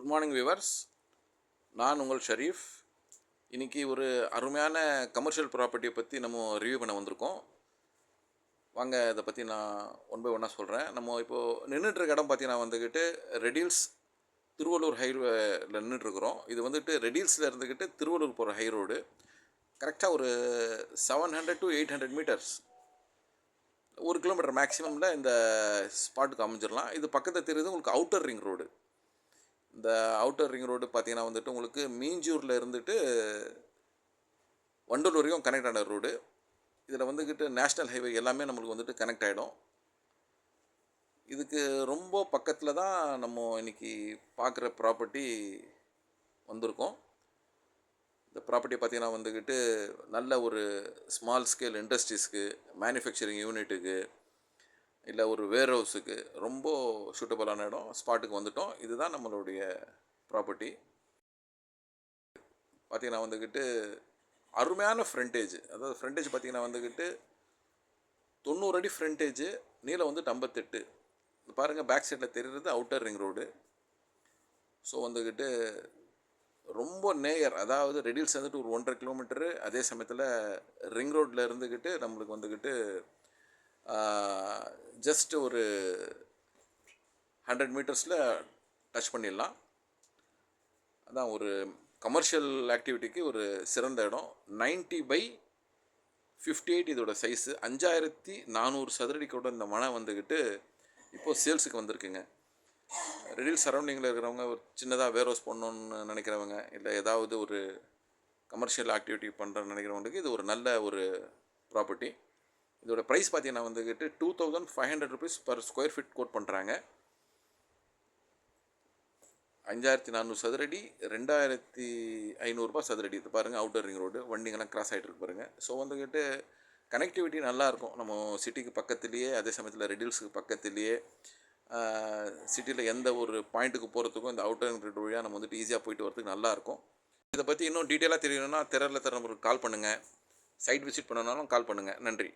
Good morning viewers. நான் உங்கள் ஷரீஃப். இன்றைக்கி ஒரு அருமையான கமர்ஷியல் ப்ராப்பர்ட்டியை பற்றி நம்ம ரிவ்யூ பண்ண வந்திருக்கோம். வாங்க இதை பற்றி நான் ஒன் பை ஒன்னாக சொல்கிறேன். நம்ம இப்போது நின்றுட்டுருக்க இடம் பார்த்தீங்கன்னா வந்துக்கிட்டு ரெடில்ஸ் திருவள்ளூர் ஹைவேல நின்றுட்டுருக்குறோம். இது வந்துட்டு ரெடில்ஸில் இருந்துக்கிட்டு திருவள்ளூர் போகிற ஹை ரோடு. கரெக்டாக ஒரு 700 to 800 மீட்டர்ஸ், 1 கிலோமீட்டர் மேக்ஸிமமில் இந்த ஸ்பாட்டுக்கு அமைஞ்சிடலாம். இது பக்கத்தில் தெரியுது உங்களுக்கு அவுட்டர் ரிங் ரோடு. இந்த அவுட்டர் ரிங் ரோடு பார்த்தீங்கன்னா வந்துட்டு உங்களுக்கு மீஞ்சூரில் இருந்துட்டு வண்டலூர் வரைக்கும் கனெக்ட் ஆன ரோடு. இதில் வந்துக்கிட்டு நேஷ்னல் ஹைவே எல்லாமே நம்மளுக்கு வந்துட்டு கனெக்ட் ஆகிடும். இதுக்கு ரொம்ப பக்கத்தில் தான் நம்ம இன்றைக்கி பார்க்குற ப்ராப்பர்ட்டி வந்திருக்கோம். இந்த ப்ராப்பர்ட்டி பார்த்திங்கன்னா வந்துக்கிட்டு நல்ல ஒரு ஸ்மால் ஸ்கேல் இண்டஸ்ட்ரீஸ்க்கு, மேனுஃபேக்சரிங் யூனிட்டுக்கு, இல்லை ஒரு வேர் ஹவுஸுக்கு ரொம்ப சூட்டபுளான இடம். ஸ்பாட்டுக்கு வந்துவிட்டோம். இதுதான் நம்மளுடைய ப்ராப்பர்ட்டி. பார்த்திங்கன்னா வந்துக்கிட்டு அருமையான ஃப்ரண்டேஜ். அதாவது ஃப்ரண்டேஜ் பார்த்திங்கன்னா வந்துக்கிட்டு 90 அடி ஃப்ரண்டேஜு, நீளம் வந்துட்டு 58. பாருங்கள், பேக் சைடில் தெரிகிறது அவுட்டர் ரிங் ரோடு. ஸோ வந்துக்கிட்டு ரொம்ப நேயர், அதாவது ரெடில்ஸ் வந்துட்டு ஒரு 1.5 கிலோமீட்டரு. அதே சமயத்தில் ரிங் ரோட்டில் இருந்துக்கிட்டு நம்மளுக்கு வந்துக்கிட்டு ஜஸ்ட் ஒரு 100 மீட்டர்ஸில் டச் பண்ணிடலாம். அதான் ஒரு கமர்ஷியல் ஆக்டிவிட்டிக்கு ஒரு சிறந்த இடம். 90/58 இதோட சைஸு. 5400 சதுரடி கூட இந்த மனை வந்துக்கிட்டு இப்போது சேல்ஸுக்கு வந்திருக்குங்க. ரெடில் சரௌண்டிங்கில் இருக்கிறவங்க ஒரு சின்னதாக வேர் ஹவுஸ் பண்ணணுன்னு நினைக்கிறவங்க, இல்லை ஏதாவது ஒரு கமர்ஷியல் ஆக்டிவிட்டி பண்ணுறேன்னு நினைக்கிறவங்களுக்கு இது ஒரு நல்ல ஒரு ப்ராப்பர்ட்டி. இதோட ப்ரைஸ் பார்த்தீங்கன்னா வந்துக்கிட்டு 2500 rupees per square feet quote பண்ணுறாங்க. 5400 சதுரடி, 2500 ரூபா சதுரடி. இது பாருங்கள், அவுட்டர் ரிங் ரோடு, வண்டிங்கெல்லாம் கிராஸ் ஆகிட்டு இருக்கு பாருங்கள். ஸோ வந்துக்கிட்டு கனெக்டிவிட்டி நல்லாயிருக்கும். நம்ம சிட்டிக்கு பக்கத்துலேயே, அதே சமயத்தில் ரெடில்ஸுக்கு பக்கத்துலேயே, சிட்டியில் எந்த ஒரு பாயிண்ட்டுக்கு போகிறதுக்கும் இந்த அவுட்டர் ரிங் ரோடு வழியாக நம்ம வந்துட்டு ஈஸியாக போயிட்டு வரதுக்கு நல்லாயிருக்கும். இதை பற்றி இன்னும் டீட்டெயிலாக தெரியணும்னா திரையில் தர நம்பருக்கு கால் பண்ணுங்கள். சைட் விசிட் பண்ணனாலும் கால் பண்ணுங்கள். நன்றி.